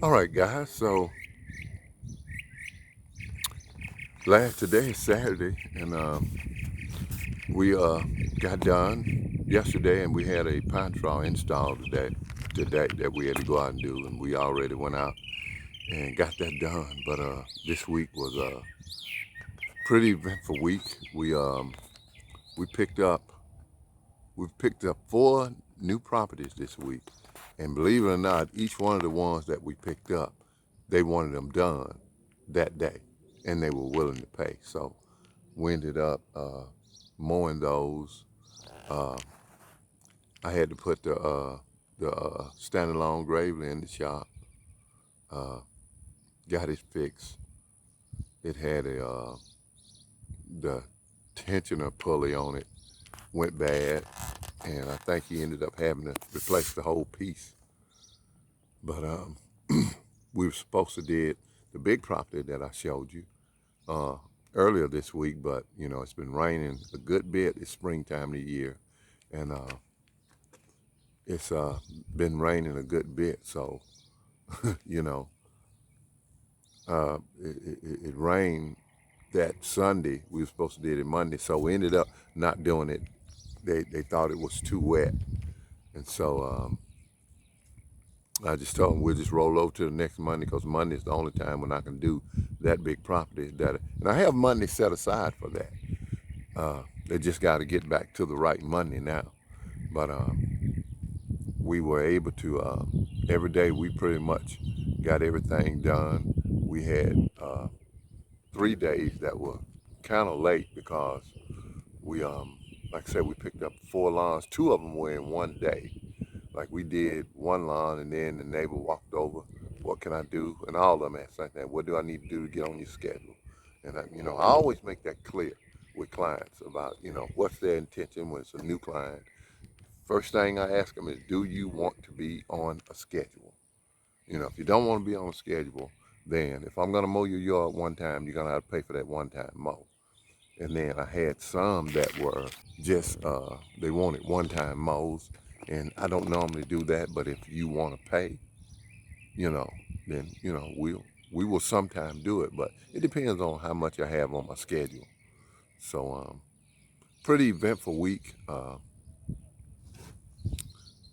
All right, guys. So today is Saturday, and we got done yesterday, and we had a pine straw installed today that we had to go out and do, and we already went out and got that done. But this week was a pretty eventful week. We picked up 4 new properties this week, and believe it or not, each one of the ones that we picked up, they wanted them done that day, and they were willing to pay. So we ended up mowing those. I had to put the standalone graveler in the shop. Got it fixed. It had the tensioner pulley on it went bad, and I think he ended up having to replace the whole piece. But we were supposed to did the big property that I showed you earlier this week, but you know, it's been raining a good bit. It's springtime of the year, and it's been raining a good bit, so you know, it rained that Sunday. We were supposed to do it Monday, so we ended up not doing it. They thought it was too wet, and so I just told them we'll just roll over to the next Monday, because Monday is the only time when I can do that big property. And I have Monday set aside for that. They just got to get back to the right Monday now. But we were able to, every day we pretty much got everything done. We had 3 days that were kind of late because we, like I said, we picked up 4 lawns. 2 of them were in one day. Like we did one lawn, and then the neighbor walked over. What can I do? And all of them asked like that. What do I need to do to get on your schedule? And I always make that clear with clients about, what's their intention when it's a new client. First thing I ask them is, do you want to be on a schedule? If you don't want to be on a schedule, then if I'm going to mow your yard one time, you're going to have to pay for that one-time mow. And then I had some that were just, they wanted one-time mows. And I don't normally do that, but if you want to pay, then, we will sometime do it. But it depends on how much I have on my schedule. So, pretty eventful week.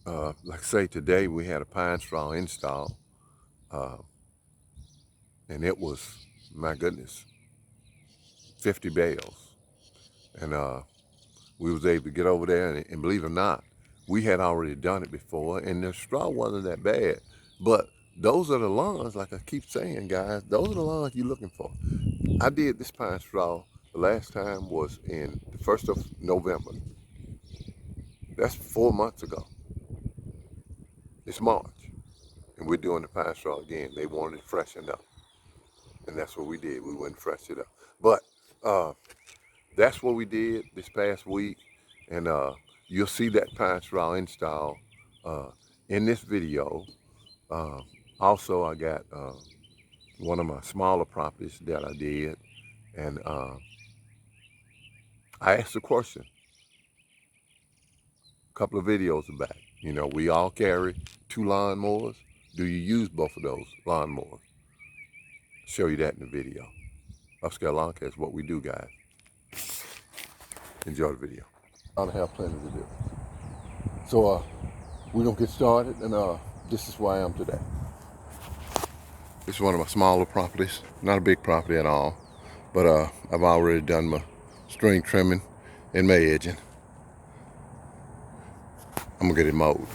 Like I say, today we had a pine straw install. And it was, my goodness, 50 bales. And we was able to get over there, and believe it or not, we had already done it before, and the straw wasn't that bad. But those are the lawns, like I keep saying, guys, those are the lawns you're looking for. I did this pine straw, the last time was in the 1st of November. That's 4 months ago. It's March, and we're doing the pine straw again. They wanted it freshened up, and that's what we did. We went and freshened it up. But that's what we did this past week, and you'll see that pine straw install in this video. Also, I got one of my smaller properties that I did, and I asked a question a couple of videos back. We all carry 2 lawnmowers. Do you use both of those lawnmowers? I'll show you that in the video. Upscale lawn care is what we do, guys. Enjoy the video. I have plenty to do. So we're gonna get started, and this is where I am today. This is one of my smaller properties, not a big property at all, but I've already done my string trimming and my edging. I'm gonna get it mowed.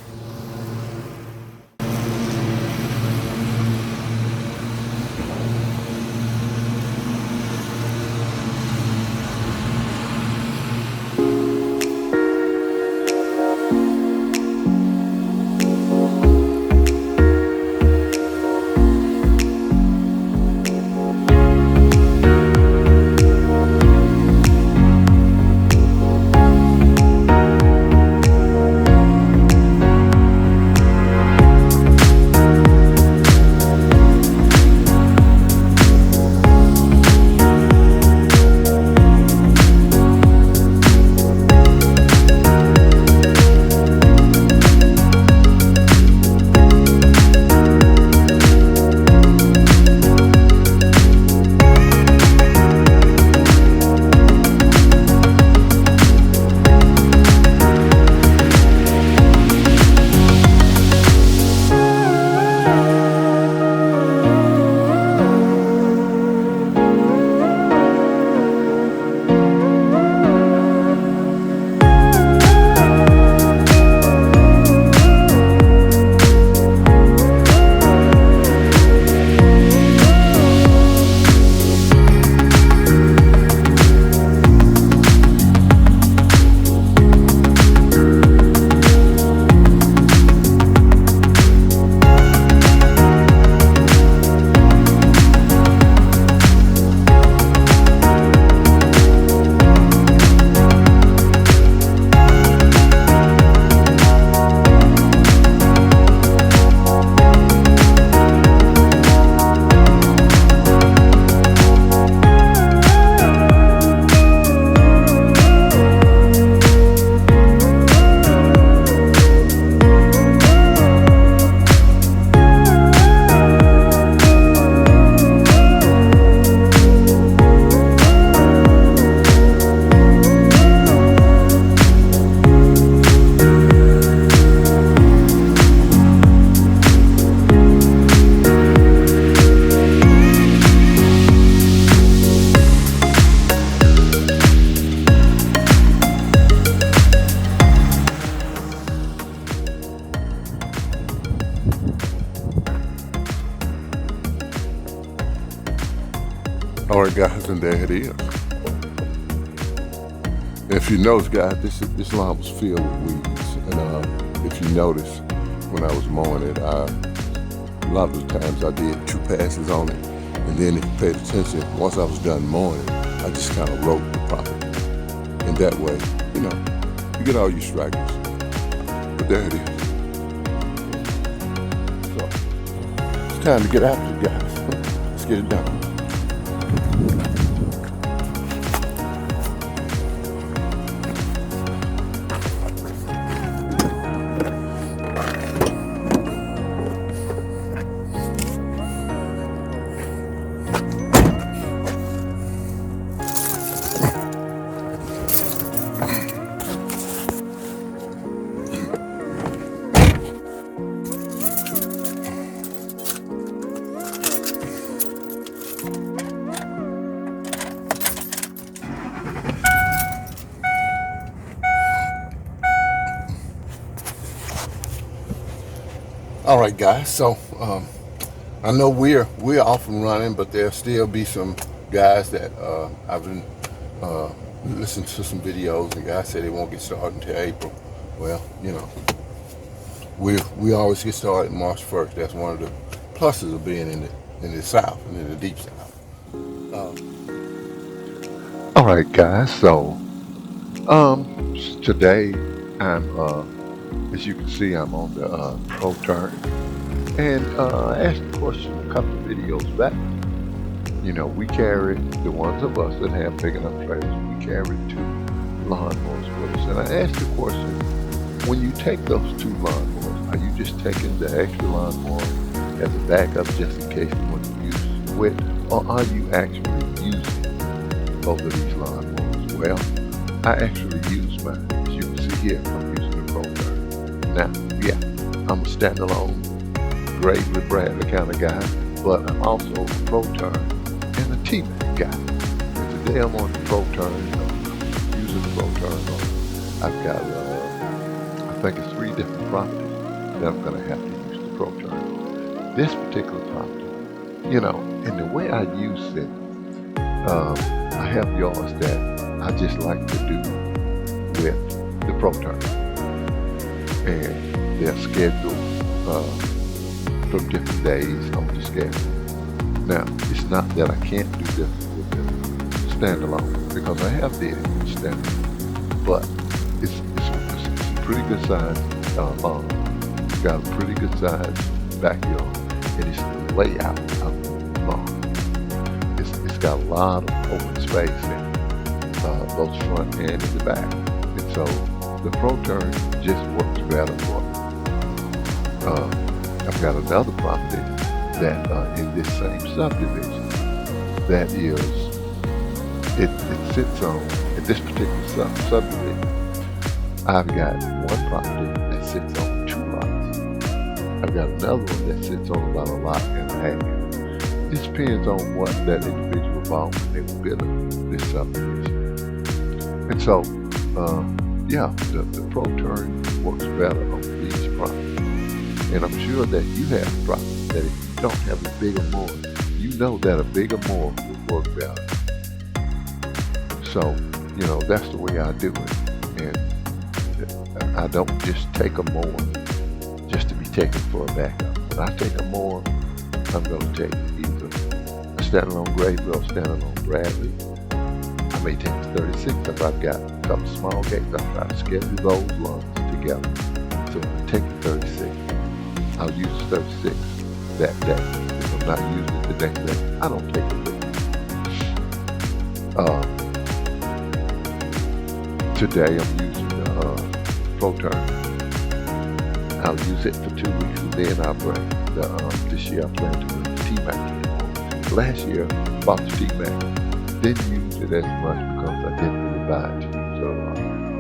All right, guys, and there it is. If you notice, guys, this lawn was filled with weeds, and if you notice, when I was mowing it, a lot of the times I did 2 passes on it, and then if you paid attention, once I was done mowing it, I just kind of wrote the property, and that way, you get all your strikers. But there it is. So it's time to get after it, guys. Let's get it done. All right, guys. So I know we're off and running, but there'll still be some guys that I've been listening to some videos, and guys say they won't get started until April. Well, we always get started March 1st. That's one of the pluses of being in the South and in the deep South. All right, guys. So today I'm as you can see, I'm on the Pro Turn, and I asked a question a couple of videos back. We carry, the ones of us that have big enough trailers, we carry 2 lawnmowers with us. And I asked the question, when you take those 2 lawnmowers, are you just taking the extra lawnmower as a backup just in case you want to use wet, or are you actually using both of these lawnmowers? Well, I actually use mine. As you can see here, I'm using the Pro Turn. Now, yeah, I'm a standalone, Gravely Bradley kind of guy, but I'm also a Pro Turn and a T-Mac guy. And today I'm on the Pro Turn, using the Pro Turn. I've got, I think it's 3 different properties that I'm going to have to use the Pro Turn. This particular property, and the way I use it, I have yards that I just like to do with the Pro Turn. And they're scheduled from different days on the schedule. Now, it's not that I can't do this with the standalone, because I have did it with standalone, but it's a pretty good size lawn. It's got a pretty good size backyard, and it's the layout of the lawn. It's got a lot of open space in both front and in the back, and so the Pro Turn just works better for me. I've got another property that in this same subdivision that is, it sits on, in this particular subdivision, I've got one property that sits on 2 lots. I've got another one that sits on about a lot and a half. It depends on what that individual bought when they were building this subdivision. And so, yeah, the Pro Turn works better on these properties. And I'm sure that you have properties that if you don't have a bigger mower, you know that a bigger mower would work better. So, that's the way I do it. And I don't just take a mower just to be taken for a backup. When I take a mower, I'm going to take either a standalone Gravely or standalone Bradley. I may take the 36 if I've got a couple small gates. I try to schedule those lawns together. So when I take the 36, I'll use the 36 that day. If I'm not using it the next day, I don't take it with me. Today I'm using the Pro Turn. I'll use it for 2 weeks, and then I'll bring this year I plan to bring the T-Mac in. Last year, bought the T-Mac. Didn't use it as much because I didn't really buy it. So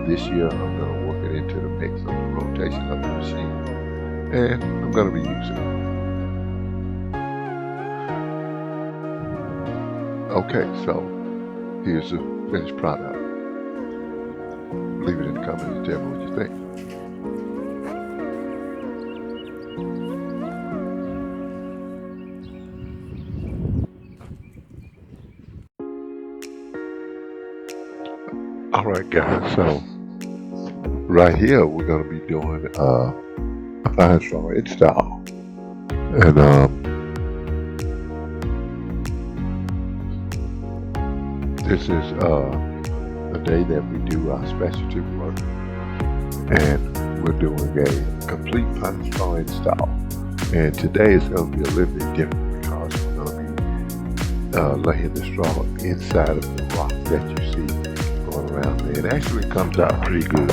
this year I'm going to work it into the mix of the rotation of the machine. And I'm going to be using it. Okay, so here's the finished product. Leave it in the comments and tell me what you think. Alright guys, so right here we're going to be doing a pine straw install. And this is the day that we do our specialty work. And we're doing a complete pine straw install. And today is going to be a little bit different because we're going to be laying the straw inside of the rock that you see going around there. It actually comes out pretty good.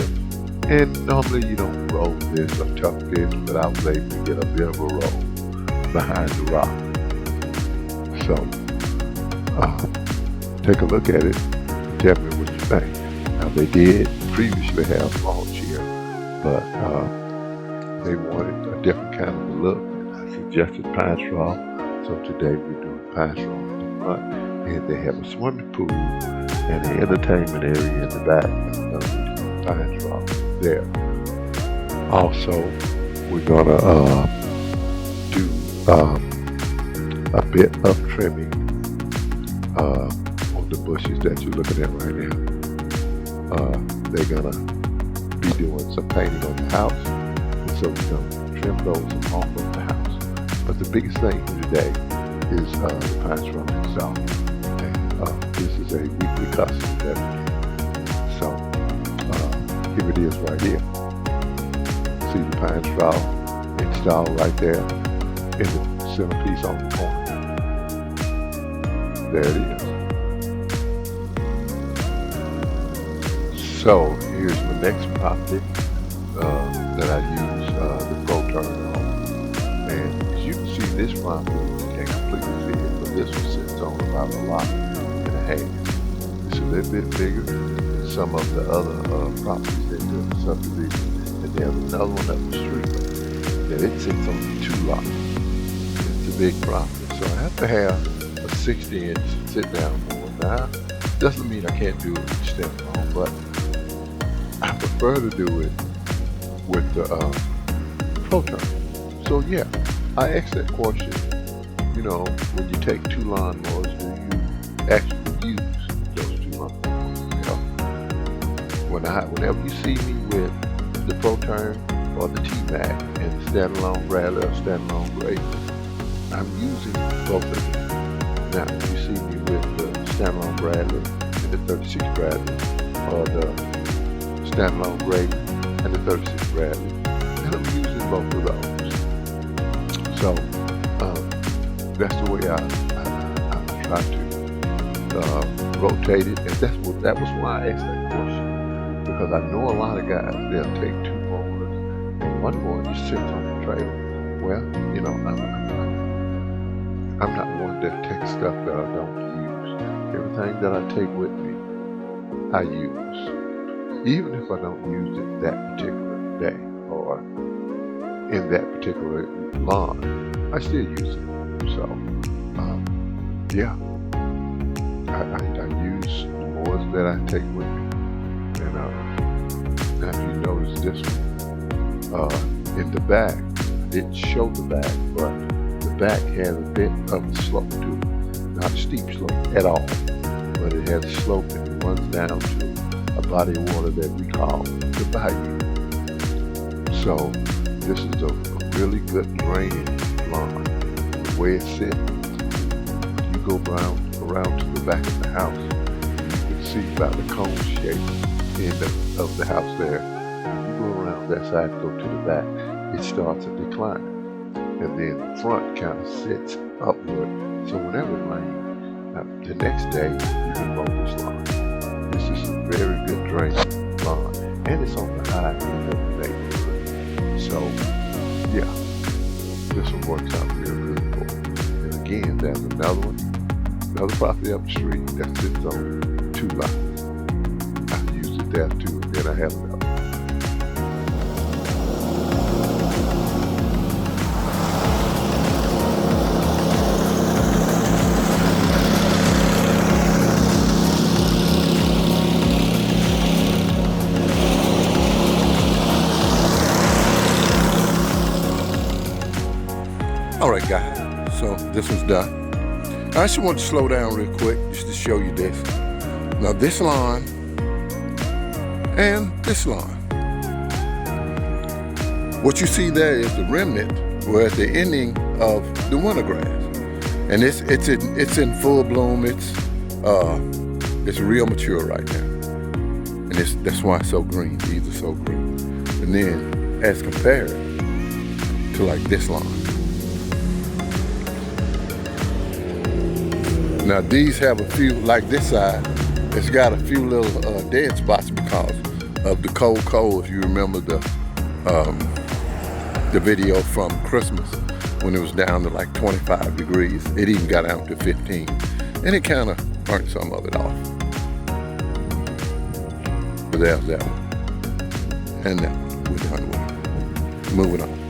And normally you don't roll this or tuck this, but I was able to get a bit of a roll behind the rock. So take a look at it and tell me what you think. Now they did previously have mulch here, but they wanted a different kind of look. I suggested pine straw, so today we're doing pine straw in the front, and they have a swimming pool and an entertainment area in the back. I'm going to be doing pine straw there. Also, we're gonna do a bit of trimming on the bushes that you're looking at right now. They're gonna be doing some painting on the house, and so we're gonna trim those off of the house. But the biggest thing today is the pine straw itself, and this is a weekly custom that we do. So here it is right here. See the pine straw installed right there in the centerpiece on the corner. There it is. So here's my next property that I use the Pro Turn on. And as you can see, this property, you can't completely see it, but this one sits on about a lot and a half. It's a little bit bigger than some of the other properties that do the subdivision. And there's another one up the street that it sits on 2 lots. It's a big property, so I have to have a 60-inch sit-down mower. Now, doesn't mean I can't do it with stand-on, but I prefer to do it with the Pro Turn. So yeah, I asked that question. You know, when you take 2 lawnmowers, do you actually use those 2 lawnmowers? You know, whenever you see me with the Pro Turn or the T-Mac and the standalone Bradley or standalone Grader, I'm using both of them. Now, if you see me with the standalone Bradley and the 36 Bradley, or the standalone Grader and the 36 Bradley, and I'm using both of those. So that's the way I try to rotate it, and that was why I asked that question, because I know a lot of guys, they'll take 2 mowers and 1 mower just sits on the trailer. Well, you know, I'm not one to take stuff that I don't use. Everything that I take with me, I use. Even if I don't use it that particular day or in that particular lawn, I still use it. So, yeah, I use the mowers that I take with me. And now if you notice this one, in the back, I didn't show the back, but the back has a bit of a slope to it. Not a steep slope at all, but it has a slope and it runs down to a body of water that we call the bayou. So this is a really good draining lawn. The way it sits, you go around to the back of the house, you can see about the cone shape end of the house there. When you go around that side and go to the back, it starts to decline. And then the front kind of sits upward. So whenever it rains, the next day you can mow this lawn. This is a very good draining lawn, and it's on the high end of the neighborhood. So, yeah, this one works out real good for me. And again, there's another property up the street that sits on 2 lots. I've used it there too, and then I have another. Alright guys, so this one's done. I just want to slow down real quick just to show you this. Now this lawn and this lawn. What you see there is the remnant, or at the ending of the winter grass, and it's in full bloom. It's real mature right now, and that's why it's so green. These are so green, and then as compared to like this lawn. Now these have a few, like this side, it's got a few little dead spots because of the cold. If you remember the video from Christmas when it was down to like 25 degrees. It even got out to 15, and it kind of burnt some of it off. But there's that one, and that one, we're done with it. Moving on.